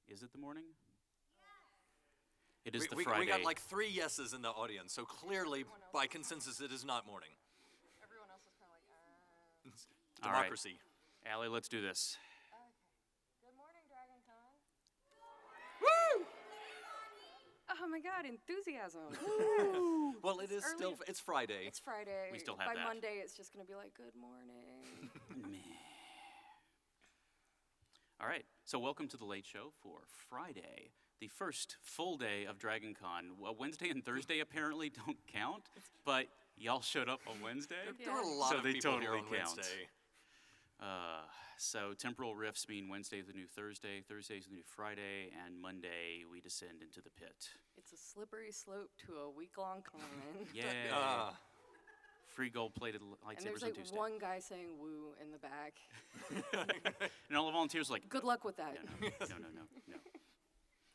Is it the morning? It is the Friday. We got like 3 yeses in the audience, so clearly, by consensus, it is not morning. Everyone else is kind of like, Democracy. All right. Allie, let's do this. Okay. Good morning, DragonCon. Woo! Oh my God, enthusiasm. Well, it is early. still, it's Friday. It's Friday. We still have By that. Monday, it's just going to be like, good morning. Meh. All right, so welcome to the Late Show for Friday, the first full day of DragonCon. Well, Wednesday and Thursday apparently don't count, but y'all showed up on Wednesday. There were a lot So of they people here totally on count. Wednesday. So temporal rifts mean Wednesday is the new Thursday, Thursday is the new Friday, and Monday we descend into the pit. It's a slippery slope to a week-long con. Yeah. Free gold-plated And lightsabers there's on like Tuesday. one guy saying woo in the back. And all the volunteers are like, Good luck with that. no.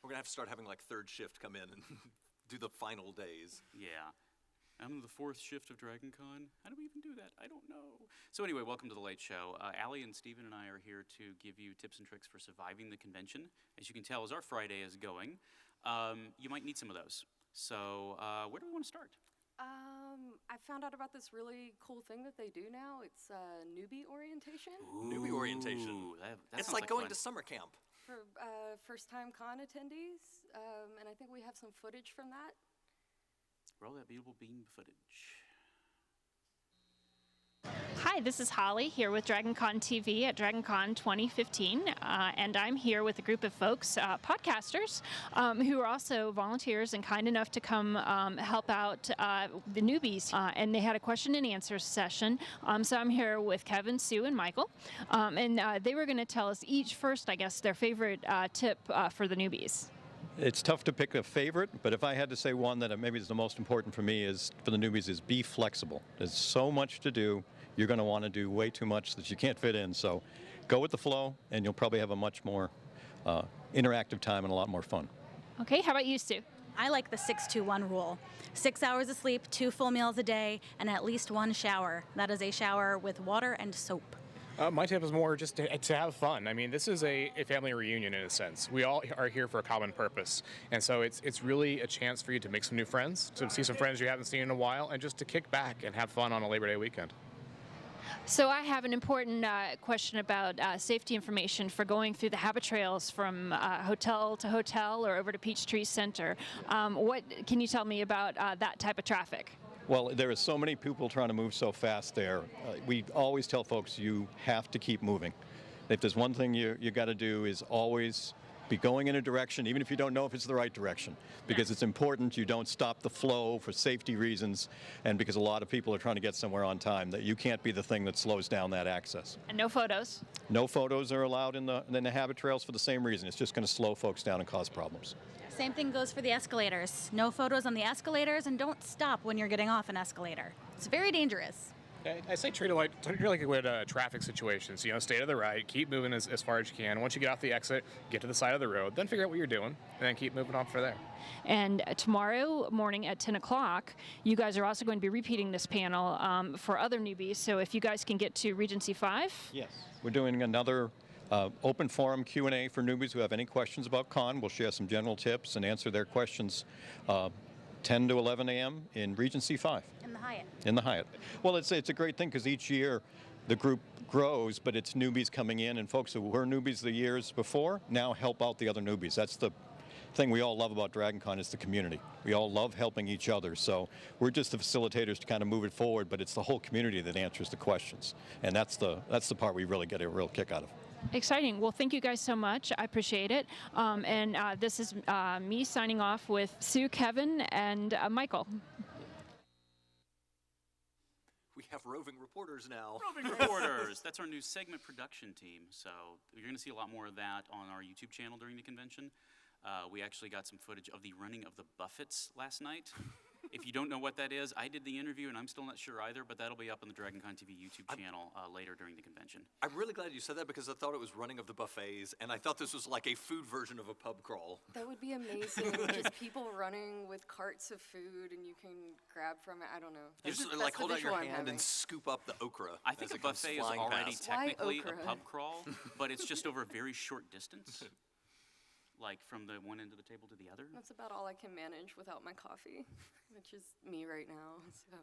We're going to have to start having like third shift come in and do the final days. Yeah. I'm the fourth shift of DragonCon. How do we even do that? I don't know. So anyway, welcome to the Late Show. Allie and Steven and I are here to give you tips and tricks for surviving the convention. As you can tell, as our Friday is going, you might need some of those. So where do we want to start? I found out about this really cool thing that they do now. It's newbie orientation. Newbie orientation. Ooh, that It's sounds like going fun. to summer camp. For first-time con attendees, and I think we have some footage from that. Roll that beautiful beam footage. Hi, this is Holly here with DragonConTV at DragonCon 2015, and I'm here with a group of folks, podcasters, who are also volunteers and kind enough to come help out the newbies, and they had a question and answer session, so I'm here with Kevin, Sue, and Michael, and they were going to tell us each first, I guess, their favorite tip for the newbies. It's tough to pick a favorite, but if I had to say one that maybe is the most important for me is for the newbies is be flexible. There's so much to do. You're going to want to do way too much that you can't fit in. So go with the flow, and you'll probably have a much more interactive time and a lot more fun. Okay, how about you, Sue? I like the 6-2-1 rule. 6 hours of sleep, 2 full meals a day, and at least 1 shower. That is a shower with water and soap. My tip is more just to have fun. I mean, this is a family reunion in a sense. We all are here for a common purpose. And so it's really a chance for you to make some new friends, to see some friends you haven't seen in a while, and just to kick back and have fun on a Labor Day weekend. So I have an important question about safety information for going through the habit trails from hotel to hotel or over to Peachtree Center. What can you tell me about that type of traffic? Well, there are so many people trying to move so fast there. We always tell folks you have to keep moving. If there's one thing you got to do is always be going in a direction, even if you don't know if it's the right direction, because it's important you don't stop the flow for safety reasons and because a lot of people are trying to get somewhere on time, that you can't be the thing that slows down that access. And no photos? No photos are allowed in the habit trails for the same reason. It's just going to slow folks down and cause problems. Same thing goes for the escalators. No photos on the escalators, and don't stop when you're getting off an escalator. It's very dangerous. I say treat it like traffic situations. Stay to the right, keep moving as far as you can. Once you get off the exit, get to the side of the road, then figure out what you're doing, and then keep moving on from there. And tomorrow morning at 10 o'clock, you guys are also going to be repeating this panel for other newbies. So if you guys can get to Regency 5. Yes. We're doing another open forum Q&A for newbies who have any questions about con. We'll share some general tips and answer their questions 10 to 11 a.m. in Regency 5. In the Hyatt. Well, it's a great thing because each year the group grows, but it's newbies coming in, and folks who were newbies the years before now help out the other newbies. That's the thing we all love about DragonCon is the community. We all love helping each other, so we're just the facilitators to kind of move it forward, but it's the whole community that answers the questions, and that's the part we really get a real kick out of. Exciting. Well, thank you guys so much. I appreciate it. And this is me signing off with Sue, Kevin, and Michael. We have roving reporters now. Roving reporters. That's our new segment production team. So you're going to see a lot more of that on our YouTube channel during the convention. We actually got some footage of the running of the Buffets last night. If you don't know what that is, I did the interview, and I'm still not sure either, but that'll be up on the DragonConTV YouTube channel later during the convention. I'm really glad you said that because I thought it was running of the buffets, and I thought this was like a food version of a pub crawl. That would be amazing. Just people running with carts of food, and you can grab from it. I don't know. You just like hold out your hand and scoop up the okra. I think a buffet is already technically a pub crawl, but it's just over a very short distance. Like from the one end of the table to the other? That's about all I can manage without my coffee, which is me right now, so.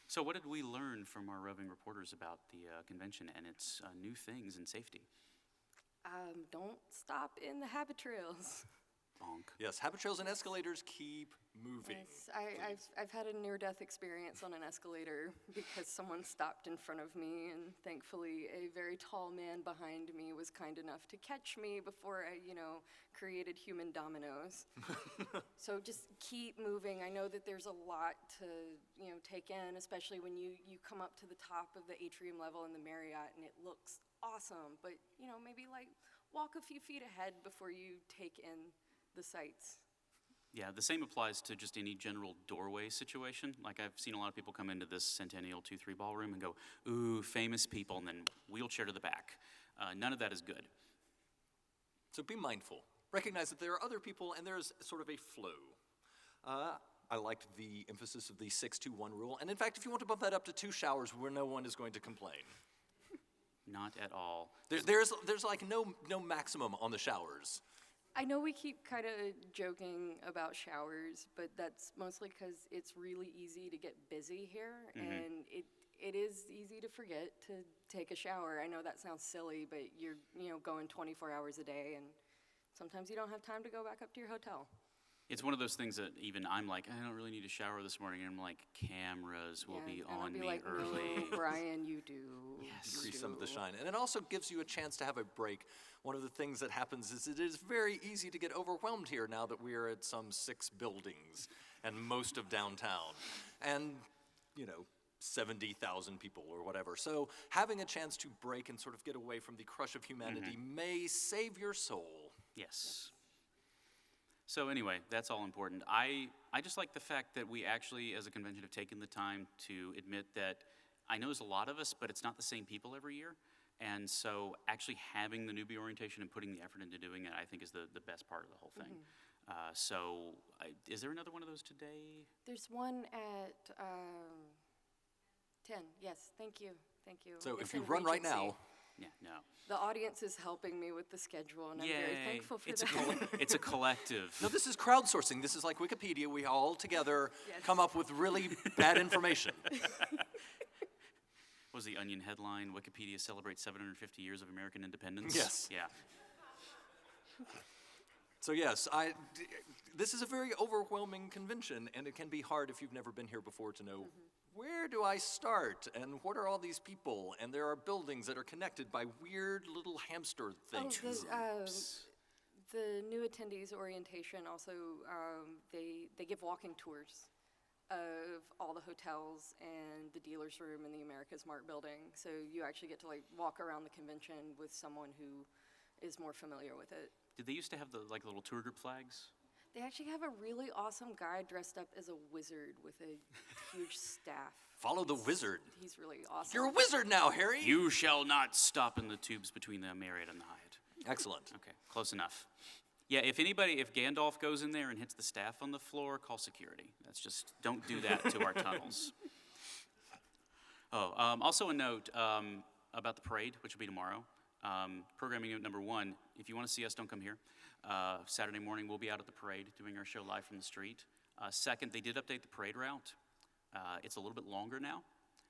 So what did we learn from our roving reporters about the convention and its new things and safety? Don't stop in the habit trails. Bonk. Yes, habit trails and escalators keep moving. Yes, I've had a near-death experience on an escalator because someone stopped in front of me, and thankfully a very tall man behind me was kind enough to catch me before I, created human dominoes. So just keep moving. I know that there's a lot to, take in, especially when you come up to the top of the atrium level in the Marriott, and it looks awesome, but, maybe like walk a few feet ahead before you take in the sights. Yeah, the same applies to just any general doorway situation. Like I've seen a lot of people come into this Centennial 2-3 ballroom and go, ooh, famous people, and then wheelchair to the back. None of that is good. So be mindful. Recognize that there are other people and there's sort of a flow. I liked the emphasis of the 6-2-1 rule. And in fact, if you want to bump that up to 2 showers where no one is going to complain. Not at all. There's like no maximum on the showers. I know we keep kind of joking about showers, but that's mostly because it's really easy to get busy here, and it is easy to forget to take a shower. I know that sounds silly, but you're going 24 hours a day, and sometimes you don't have time to go back up to your hotel. It's one of those things that even I'm like, I don't really need a shower this morning, and I'm like, cameras will be and I'll on be me like, early. No, Brian, you do. Yes. You Increase some of the do. shine. And it also gives you a chance to have a break. One of the things that happens is it is very easy to get overwhelmed here now that we are at some 6 buildings and most of downtown. And, 70,000 people or whatever. So having a chance to break and sort of get away from the crush of humanity may save your soul. Yes. So anyway, that's all important. I just like the fact that we actually, as a convention, have taken the time to admit that I know there's a lot of us, but it's not the same people every year. And so actually having the newbie orientation and putting the effort into doing it, I think is the best part of the whole thing. Is there another one of those today? There's one at 10. Yes, thank you. Thank you. So It's if you in run right Regency. now, Yeah, no. The audience is helping me with the schedule, and I'm very Yay. thankful for It's that. it's a collective. no, this is crowdsourcing. This is like Wikipedia. We all together Yes. come up with really bad information. Was the Onion headline, Wikipedia celebrates 750 years of American independence? Yes. Yeah. So yes, this is a very overwhelming convention, and it can be hard if you've never been here before to know where do I start, and what are all these people, and there are buildings that are connected by weird little hamster things. The new attendees orientation also, they give walking tours of all the hotels and the dealer's room in the America's Mart building. So you actually get to walk around the convention with someone who is more familiar with it. Did they used to have the little tour group flags? They actually have a really awesome guy dressed up as a wizard with a huge staff. Follow the wizard. He's really awesome. You're a wizard now, Harry. You shall not stop in the tubes between the Marriott and the Hyatt. Excellent. Okay, close enough. Yeah, if Gandalf goes in there and hits the staff on the floor, call security. That's just, don't do that to our tunnels. Also a note about the parade, which will be tomorrow. Programming note number 1, if you want to see us, don't come here. Saturday morning, we'll be out at the parade doing our show live from the street. Second, they did update the parade route. It's a little bit longer now.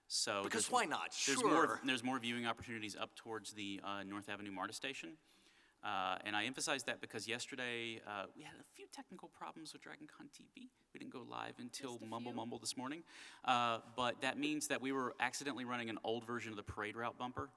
So Because why not? There's more viewing opportunities up towards the North Avenue MARTA station. And I emphasize that because yesterday we had a few technical problems with DragonConTV. We didn't go live until mumble this morning. But that means that we were accidentally running an old version of the parade route bumper,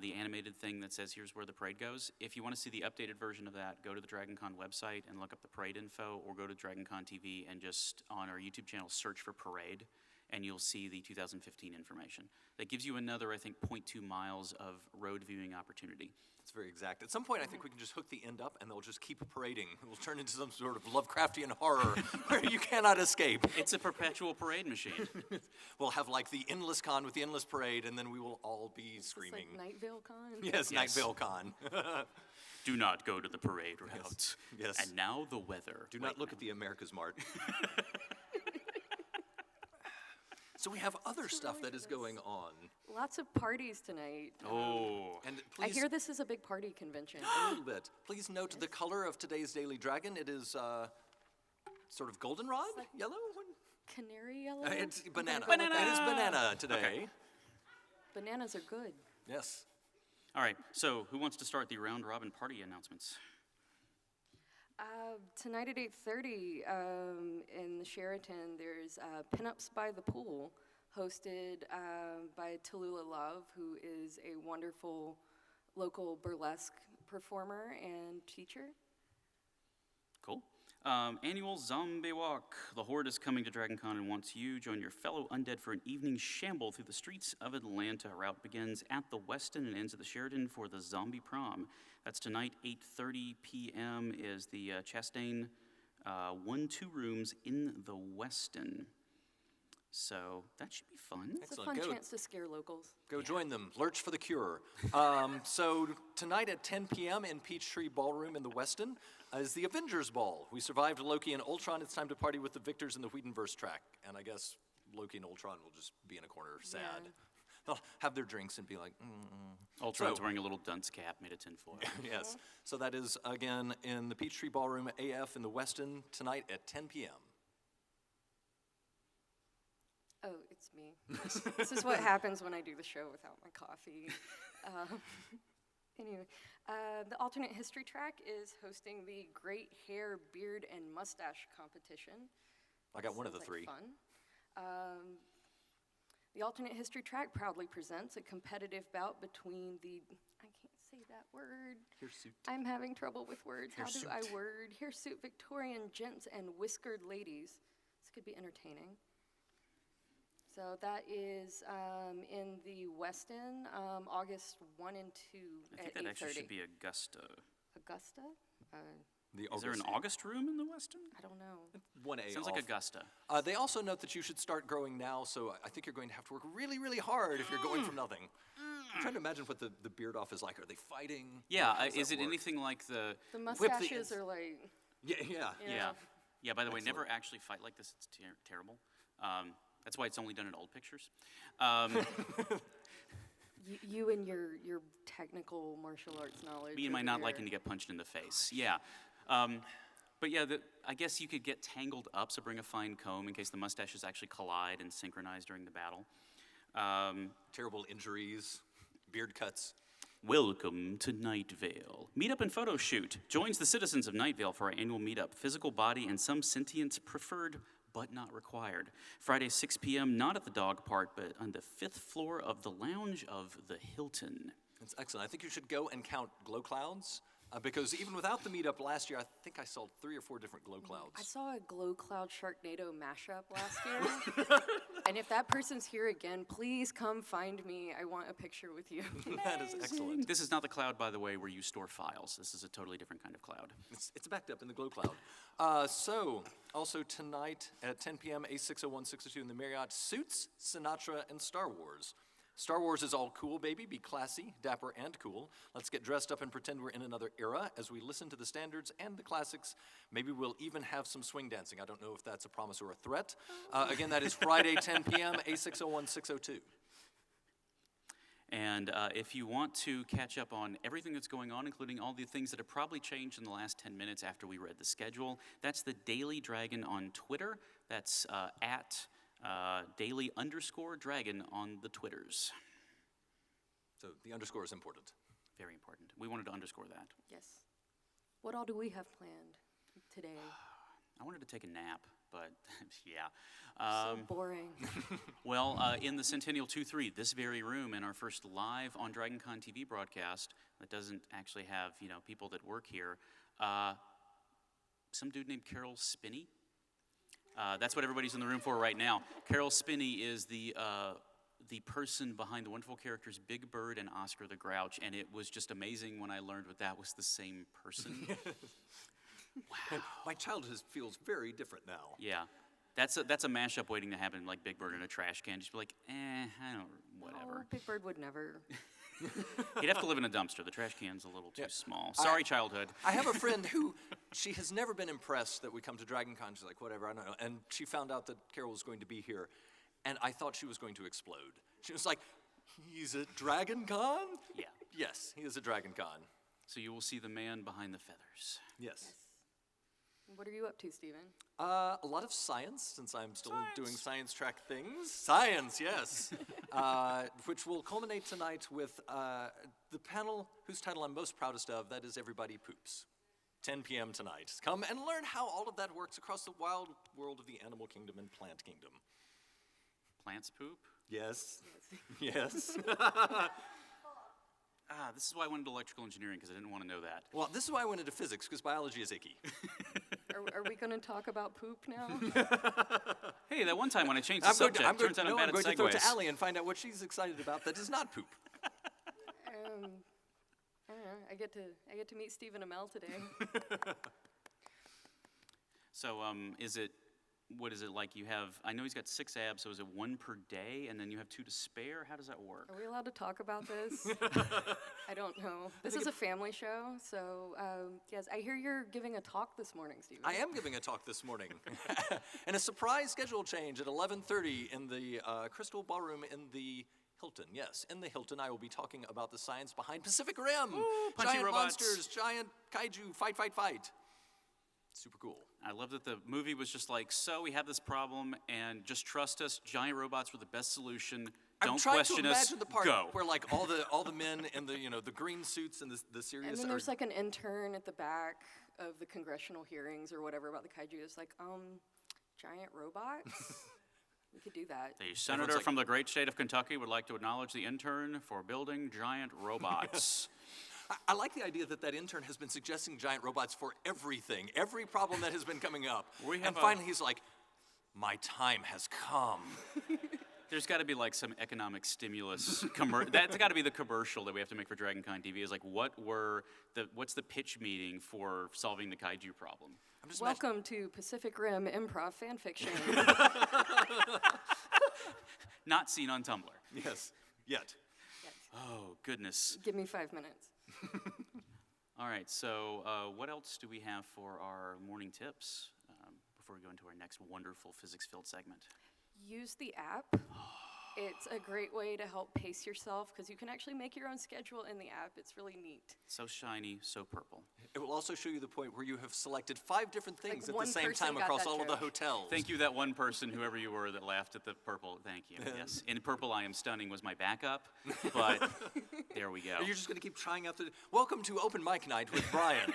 the animated thing that says here's where the parade goes. If you want to see the updated version of that, go to the DragonCon website and look up the parade info, or go to DragonConTV and just on our YouTube channel search for parade, and you'll see the 2015 information. That gives you another, I think, 0.2 miles of road viewing opportunity. It's very exact. At some point, I think we can just hook the end up, and they'll just keep parading. It will turn into some sort of Lovecraftian horror where you cannot escape. It's a perpetual parade machine. We'll have like the endless con with the endless parade, and then we will all be screaming. It's like Night Vale Con. Yes, Night Vale Con. Do not go to the parade route. Yes. And now the weather. Do not look at the America's Mart. So we have other stuff that is going on. Lots of parties tonight. Oh. And I please, hear this is a big party convention. a little bit. Please note the color of today's Daily Dragon. It is sort of goldenrod, yellow. Canary yellow? It's banana. Banana. It is banana today. Okay. Bananas are good. Yes. All right, so who wants to start the round robin party announcements? Tonight at 8:30 in the Sheraton, there's Pinups by the Pool, hosted by Tallulah Love, who is a wonderful local burlesque performer and teacher. Cool. Annual Zombie Walk. The Horde is coming to DragonCon and wants you. Join your fellow undead for an evening shamble through the streets of Atlanta. Route begins at the Westin and ends at the Sheraton for the Zombie Prom. That's tonight, 8:30 p.m. is the Chastain 1-2 rooms in the Westin. So that should be fun. It's Excellent. a fun Go. chance to scare locals. Go join them. Lurch for the cure. So tonight at 10 p.m. in Peachtree Ballroom in the Westin is the Avengers Ball. We survived Loki and Ultron. It's time to party with the victors in the Whedonverse track. And I guess Loki and Ultron will just be in a corner sad. Yeah. They'll have their drinks and be like, Ultron's So- wearing a little dunce cap made of tinfoil. Yes. So that is, again, in the Peachtree Ballroom AF in the Westin tonight at 10 p.m. Oh, it's me. This is what happens when I do the show without my coffee. Anyway, the alternate history track is hosting the Great Hair, Beard, and Mustache competition. I got one of the Sounds like three. Fun. The alternate history track proudly presents a competitive bout between the, I can't say that word. Hirsute. I'm having trouble with words. How do I Hirsute. word? Hirsute Victorian gents and whiskered ladies. This could be entertaining. So that is in the Westin, August 1 and 2 I at think that 8:30. actually should be Augusta. Augusta? Is there an August room in the Westin? I don't know. 1A Sounds off. like Augusta. They also note that you should start growing now, so I think you're going to have to work really, really hard if you're going from nothing. I'm trying to imagine what the beard off is like. Are they fighting? Yeah, How does is that it work? anything like the... The Whip the mustaches ends. are like, Yeah. Yeah. Yeah, by the way, Excellent. never actually fight like this. It's terrible. That's why it's only done in old pictures. you and your technical martial arts knowledge. Me and my over not here. liking to get punched in the face. Yeah. But yeah, I guess you could get tangled up, so bring a fine comb in case the mustaches actually collide and synchronize during the battle. Terrible injuries, beard cuts. Welcome to Night Vale. Meetup and photo shoot joins the citizens of Night Vale for our annual meetup. Physical body and some sentience preferred, but not required. Friday, 6 p.m., not at the dog park, but on the 5th floor of the lounge of the Hilton. That's excellent. I think you should go and count glow clouds, because even without the meetup last year, I think I saw 3 or 4 different glow clouds. I saw a Glow Cloud Sharknado mashup last year. And if that person's here again, please come find me. I want a picture with you. That is excellent. This is not the cloud, by the way, where you store files. This is a totally different kind of cloud. It's backed up in the glow cloud. So, also tonight at 10 p.m., A601, 602 in the Marriott, Suits, Sinatra, and Star Wars. Star Wars is all cool, baby. Be classy, dapper, and cool. Let's get dressed up and pretend we're in another era as we listen to the standards and the classics. Maybe we'll even have some swing dancing. I don't know if that's a promise or a threat. Again, that is Friday, 10 p.m., A601, 602. And if you want to catch up on everything that's going on, including all the things that have probably changed in the last 10 minutes after we read the schedule, that's the Daily Dragon on Twitter. That's at Daily_Dragon on the Twitters. So the underscore is important. Very important. We wanted to underscore that. Yes. What all do we have planned today? I wanted to take a nap, but yeah. So boring. Well, in the Centennial 2-3, this very room, in our first live on DragonCon TV broadcast that doesn't actually have, people that work here, some dude named Carol Spinney. That's what everybody's in the room for right now. Carol Spinney is the person behind the wonderful characters Big Bird and Oscar the Grouch, and it was just amazing when I learned that was the same person. Wow. My childhood feels very different now. Yeah. That's a mashup waiting to happen, like Big Bird in a trash can. Just be like, I don't, whatever. Oh, Big Bird would never. He'd have to live in a dumpster. The trash can's a little too small. Sorry, childhood. I have a friend who, she has never been impressed that we come to DragonCon. She's like, whatever, I don't know. And she found out that Carol was going to be here. and I thought she was going to explode. She was like, he's at DragonCon? Yeah. Yes, he is at DragonCon. So you will see the man behind the feathers. Yes. What are you up to, Stephen? A lot of science, since I'm still doing science track things. Science, yes. Which will culminate tonight with the panel whose title I'm most proudest of, that is Everybody Poops. 10 p.m. tonight. Come and learn how all of that works across the wild world of the animal kingdom and plant kingdom. Plants poop? Yes. Yes. This is why I went into electrical engineering, because I didn't want to know that. Well, this is why I went into physics, because biology is icky. Are we going to talk about poop now? Hey, that one time when I changed the subject, turns out I'm bad at going to throw it to segues. Allie and find out what she's excited about that is not poop. I don't know. I get to meet Stephen Amell today. So, what is it like you have, I know he's got 6 abs, so is it 1 per day, and then you have 2 to spare? How does that work? Are we allowed to talk about this? I don't know. This is a family show, so yes, I hear you're giving a talk this morning, Stephen. I am giving a talk this morning. And a surprise schedule change at 11:30 in the Crystal Ballroom in the Hilton. Yes, in the Hilton, I will be talking about the science behind Pacific Rim. punchy Giant robots. monsters, giant kaiju, fight, fight, fight. Super cool. I love that the movie was just like, so we have this problem, and just trust us, giant robots were the best solution. I'm Don't trying question to us, imagine the part go. where like all the men in the green suits and the serious. And then there's like an intern at the back of the congressional hearings or whatever about the kaiju. It's like, giant robots? We could do that. The senator like- from the great state of Kentucky would like to acknowledge the intern for building giant robots. I like the idea that intern has been suggesting giant robots for everything, every problem that has been coming up. And finally he's like, my time has come. There's got to be like some economic stimulus. That's got to be the commercial that we have to make for DragonConTV. Is like, what's the pitch meeting for solving the kaiju problem? I'm just Welcome to Pacific Rim Improv Fan Fiction. Not seen on Tumblr. Yes, yet. Oh, goodness. Give me 5 minutes. All right, so what else do we have for our morning tips before we go into our next wonderful physics-filled segment? Use the app. It's a great way to help pace yourself because you can actually make your own schedule in the app. It's really neat. So shiny, so purple. It will also show you the point where you have selected 5 different things Like at one the same person time got across that all of the joke. hotels. Thank you, that one person, whoever you were, that laughed at the purple. Thank you. Yes, in purple, I am stunning was my backup, but there we go. You're just going to keep trying out the. Welcome to Open Mic Night with Brian.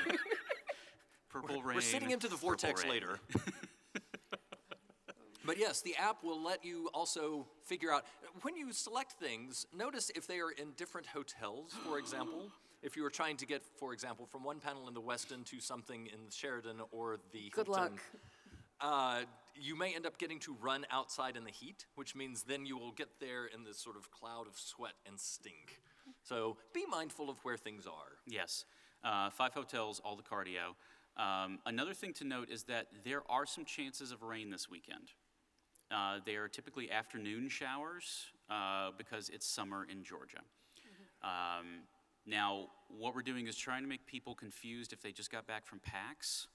Purple rain. We're sitting into the purple vortex rain. later. But yes, the app will let you also figure out, when you select things, notice if they are in different hotels, for example. If you were trying to get, for example, from one panel in the Westin to something in Sheridan or the Good Hilton, luck. you may end up getting to run outside in the heat, which means then you will get there in this sort of cloud of sweat and stink. So be mindful of where things are. Yes, 5 hotels, all the cardio. Another thing to note is that there are some chances of rain this weekend. They are typically afternoon showers because it's summer in Georgia. Now, what we're doing is trying to make people confused if they just got back from PAX,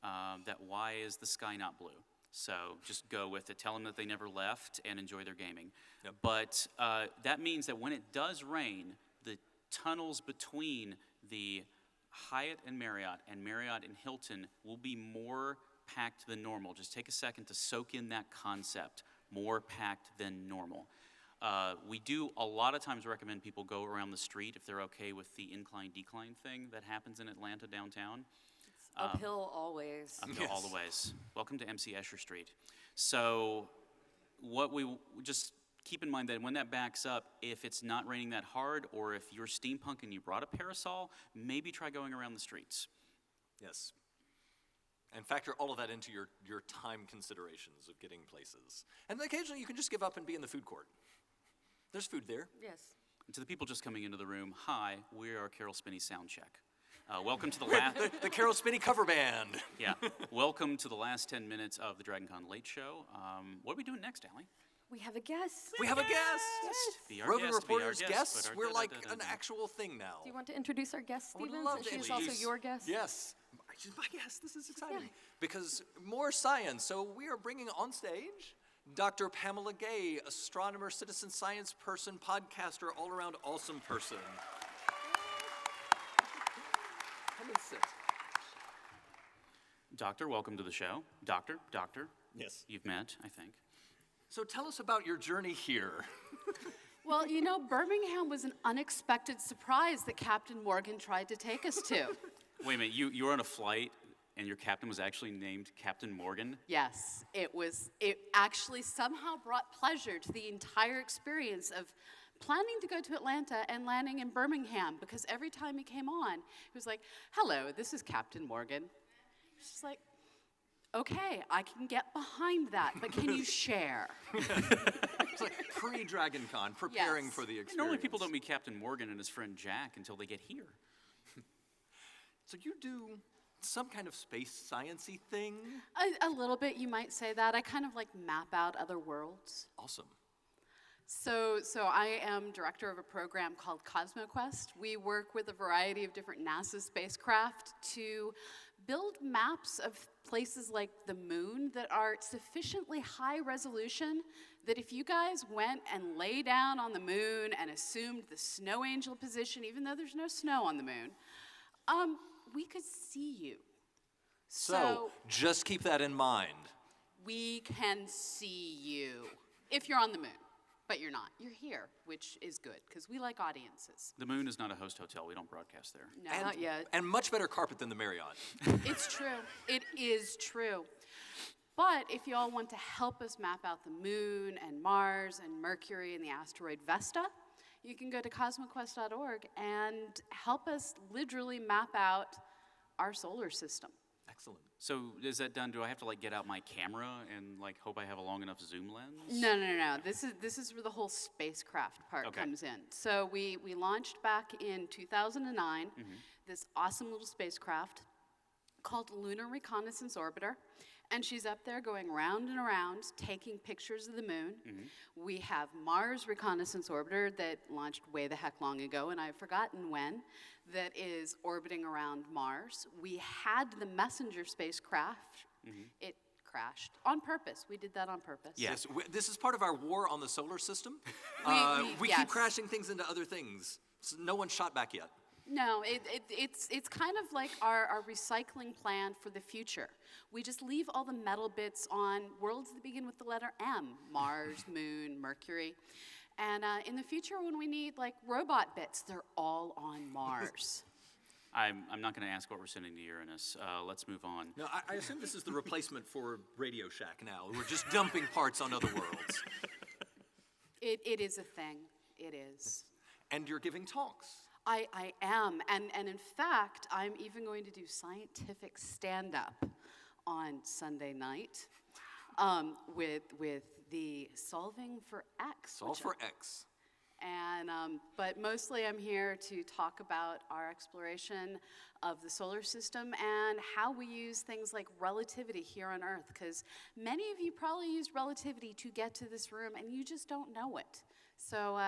that why is the sky not blue? So just go with it. Tell them that they never left and enjoy their gaming. Yep. But that means that when it does rain, the tunnels between the Hyatt and Marriott and Hilton will be more packed than normal. Just take a second to soak in that concept. More packed than normal. We do a lot of times recommend people go around the street if they're okay with the incline-decline thing that happens in Atlanta downtown. Uphill always. Uphill all the ways. Welcome to MC Escher Street. So what we just keep in mind that when that backs up, if it's not raining that hard or if you're steampunk and you brought a parasol, maybe try going around the streets. Yes. And factor all of that into your time considerations of getting places. And occasionally you can just give up and be in the food court. There's food there. Yes. And to the people just coming into the room, hi, we are Carol Spinney Soundcheck. Welcome to the last... the Carol Spinney cover band. Yeah. Welcome to the last 10 minutes of the DragonCon Late Show. What are we doing next, Allie? We have a guest. We have a guest. Be our Roving guest, be our reporters, guest, guests. but our We're like da-da-da-da-da. an actual thing now. Do you want to introduce our guest, I would Stephen? love Since to she's also introduce- your guest. Yes. She's my guest. This is exciting. Because more science. So we are bringing on stage Dr. Pamela Gay, astronomer, citizen science person, podcaster, all-around awesome person. Come and sit. Doctor, welcome to the show. Doctor. Yes. You've met, I think. So tell us about your journey here. Well, you know, Birmingham was an unexpected surprise that Captain Morgan tried to take us to. Wait a minute, you were on a flight and your captain was actually named Captain Morgan? Yes, it actually somehow brought pleasure to the entire experience of planning to go to Atlanta and landing in Birmingham, because every time he came on, he was like, "Hello, this is Captain Morgan." She's like, "Okay, I can get behind that, but can you share?" It's like pre-DragonCon, preparing Yes. for the experience. Normally people don't meet Captain Morgan and his friend Jack until they get here. So you do some kind of space science-y thing? A little bit, you might say that. I kind of like map out other worlds. Awesome. So I am director of a program called CosmoQuest. We work with a variety of different NASA spacecraft to build maps of places like the moon that are sufficiently high resolution that if you guys went and lay down on the moon and assumed the snow angel position, even though there's no snow on the moon, we could see you. So just keep that in mind. We can see you if you're on the moon. But you're not. You're here, which is good, because we like audiences. The moon is not a host hotel. We don't broadcast there. No, not yet. And much better carpet than the Marriott. It's true. It is true. But if you all want to help us map out the moon and Mars and Mercury and the asteroid Vesta, you can go to cosmoquest.org and help us literally map out our solar system. Excellent. So is that done? Do I have to like get out my camera and like hope I have a long enough zoom lens? No. This is where the whole spacecraft part Okay. comes in. So we launched back in 2009 this awesome little spacecraft called Lunar Reconnaissance Orbiter. And she's up there going round and around, taking pictures of the moon. We have Mars Reconnaissance Orbiter that launched way the heck long ago, and I've forgotten when, that is orbiting around Mars. We had the Messenger spacecraft. It crashed on purpose. We did that on purpose. Yes, this is part of our war on the solar system. We yes. keep crashing things into other things. So no one's shot back yet. No, it's kind of like our recycling plan for the future. We just leave all the metal bits on worlds that begin with the letter M, Mars, Moon, Mercury. And in the future, when we need like robot bits, they're all on Mars. I'm not going to ask what we're sending to Uranus. Let's move on. No, I assume this is the replacement for Radio Shack now. We're just dumping parts on other worlds. It is a thing. It is. And you're giving talks. I am, and in fact, I'm even going to do scientific stand-up on Sunday night with the Solving for X. Solve for X. And but mostly I'm here to talk about our exploration of the solar system and how we use things like relativity here on Earth, because many of you probably used relativity to get to this room and you just don't know it. So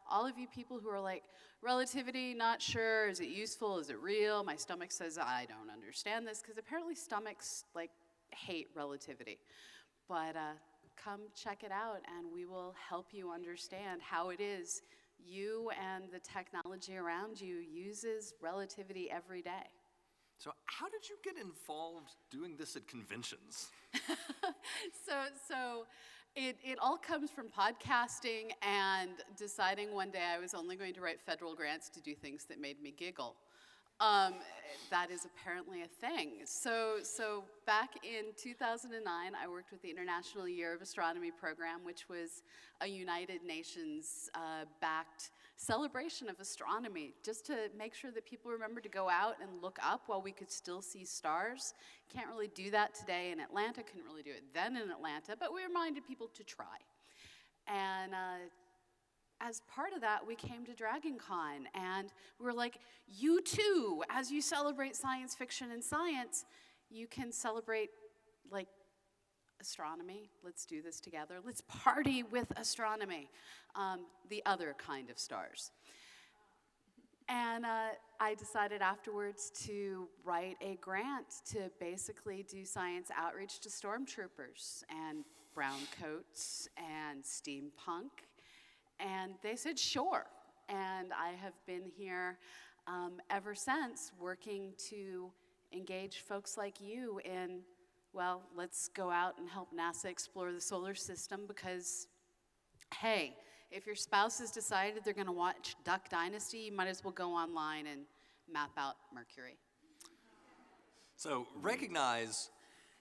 all of you people who are like, relativity, not sure, is it useful, is it real? My stomach says I don't understand this, because apparently stomachs like hate relativity. But come check it out and we will help you understand how it is you and the technology around you uses relativity every day. So how did you get involved doing this at conventions? So it all comes from podcasting and deciding one day I was only going to write federal grants to do things that made me giggle. That is apparently a thing. So back in 2009, I worked with the International Year of Astronomy program, which was a United Nations backed celebration of astronomy, just to make sure that people remember to go out and look up while we could still see stars. Can't really do that today in Atlanta, couldn't really do it then in Atlanta, but we reminded people to try. And as part of that, we came to DragonCon, and we were like, you too, as you celebrate science fiction and science, you can celebrate, like, astronomy. Let's do this together. Let's party with astronomy, the other kind of stars. And I decided afterwards to write a grant to basically do science outreach to stormtroopers and brown coats and steampunk. And they said, sure. And I have been here ever since, working to engage folks like you in, well, let's go out and help NASA explore the solar system because, hey, if your spouse has decided they're going to watch Duck Dynasty, you might as well go online and map out Mercury. So recognize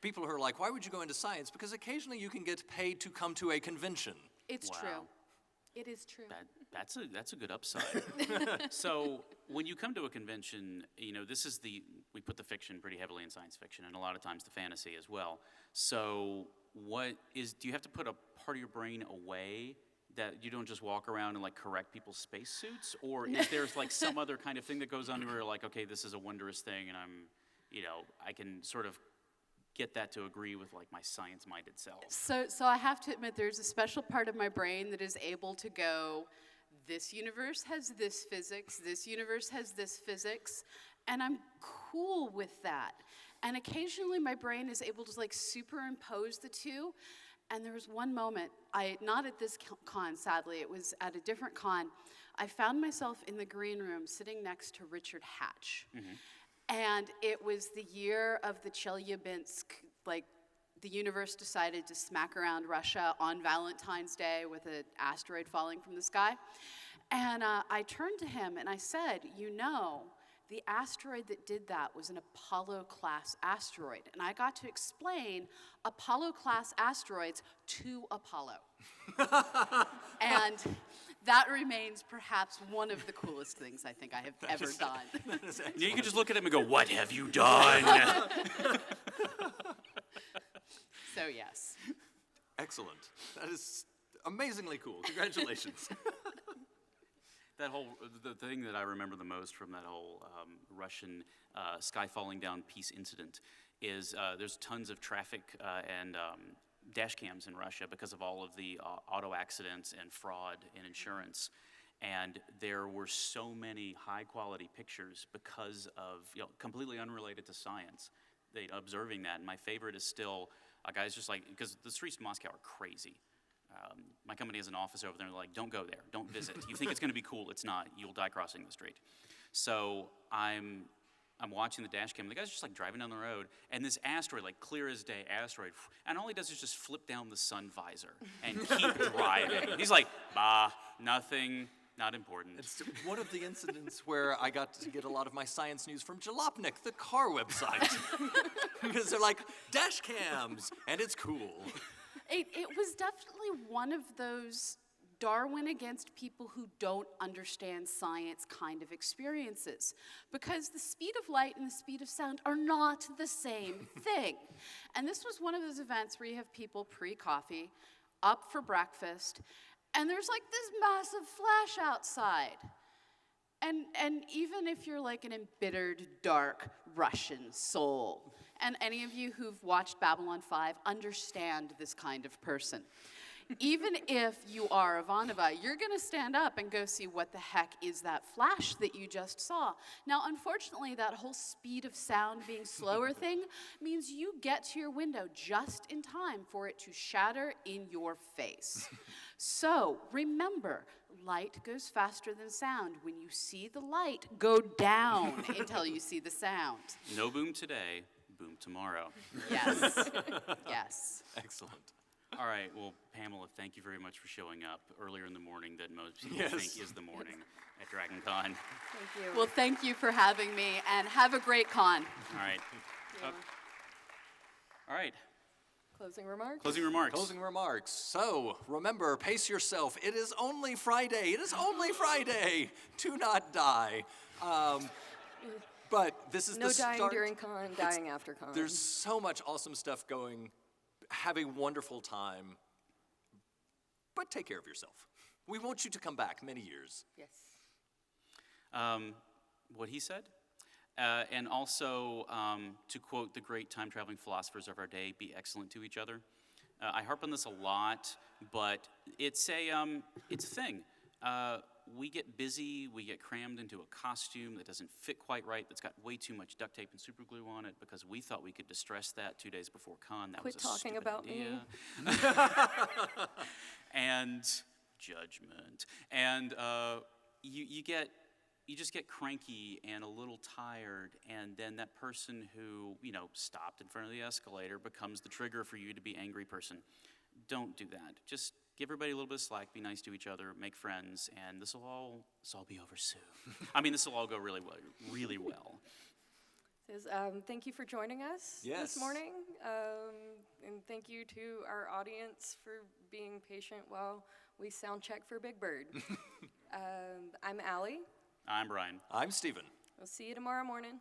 people who are like, why would you go into science? Because occasionally you can get paid to come to a convention. It's Wow. true. It is true. That's a good upside. So when you come to a convention, we put the fiction pretty heavily in science fiction, and a lot of times the fantasy as well. So do you have to put a part of your brain away that you don't just walk around and like correct people's spacesuits, or is there like some other kind of thing that goes on where you're like, okay, this is a wondrous thing, and I can sort of get that to agree with like my science-minded self. So I have to admit, there's a special part of my brain that is able to go, this universe has this physics, this universe has this physics, and I'm cool with that. And occasionally my brain is able to like superimpose the two. And there was one moment, not at this con, sadly, it was at a different con, I found myself in the green room sitting next to Richard Hatch. Mm-hmm. And it was the year of the Chelyabinsk, like the universe decided to smack around Russia on Valentine's Day with an asteroid falling from the sky. And I turned to him and I said, the asteroid that did that was an Apollo-class asteroid. And I got to explain Apollo-class asteroids to Apollo. And that remains perhaps one of the coolest things I think I have ever done. You can just look at him and go, what have you done? So yes. Excellent. That is amazingly cool. Congratulations. The thing that I remember the most from that whole Russian sky falling down peace incident is there's tons of traffic and dash cams in Russia because of all of the auto accidents and fraud in insurance. And there were so many high quality pictures because of, completely unrelated to science, observing that. And my favorite is still, a guy's just like, because the streets in Moscow are crazy. My company has an office over there, and they're like, don't go there, don't visit. You think it's gonna be cool, it's not. You'll die crossing the street. So I'm watching the dash cam, and the guy's just like driving down the road, and this asteroid, like clear as day asteroid, and all he does is just flip down the sun visor and keep driving. He's like, nothing, not important. It's one of the incidents where I got to get a lot of my science news from Jalopnik, the car website. Because they're like, dash cams, and it's cool. It was definitely one of those Darwin against people who don't understand science kind of experiences, because the speed of light and the speed of sound are not the same thing. And this was one of those events where you have people pre-coffee, up for breakfast, and there's like this massive flash outside. And even if you're like an embittered, dark Russian soul, and any of you who've watched Babylon 5 understand this kind of person. Even if you are Ivanova, you're gonna stand up and go see what the heck is that flash that you just saw. Now, unfortunately, that whole speed of sound being slower thing means you get to your window just in time for it to shatter in your face. So remember, light goes faster than sound. When you see the light, go down until you see the sound. No boom today, boom tomorrow. Yes, yes. Excellent. All right, well, Pamela, thank you very much for showing up earlier in the morning than most people think is the morning at DragonCon. Thank you. Well, thank you for having me, and have a great con. All right. All right. Closing remarks? Closing remarks. Closing remarks. So, remember, pace yourself. It is only Friday. It is only Friday. Do not die. But this is No the start. dying during con, dying after con. There's so much awesome stuff going. Have a wonderful time. But take care of yourself. We want you to come back many years. Yes. What he said. And also, to quote the great time-traveling philosophers of our day, be excellent to each other. I harp on this a lot, but it's a thing. we get busy, we get crammed into a costume that doesn't fit quite right, that's got way too much duct tape and super glue on it because we thought we could distress that 2 days before con. That Quit was a talking stupid about idea. me. And judgment. And you just get cranky and a little tired, and then that person who, stopped in front of the escalator becomes the trigger for you to be angry person. Don't do that. Just give everybody a little bit of slack, be nice to each other, make friends, and this will all be over soon. I mean, this will all go really well, really well. Thank you for joining us Yes. this morning, and thank you to our audience for being patient while we sound check for Big Bird. I'm Allie. I'm Brian. I'm Steven. We'll see you tomorrow morning.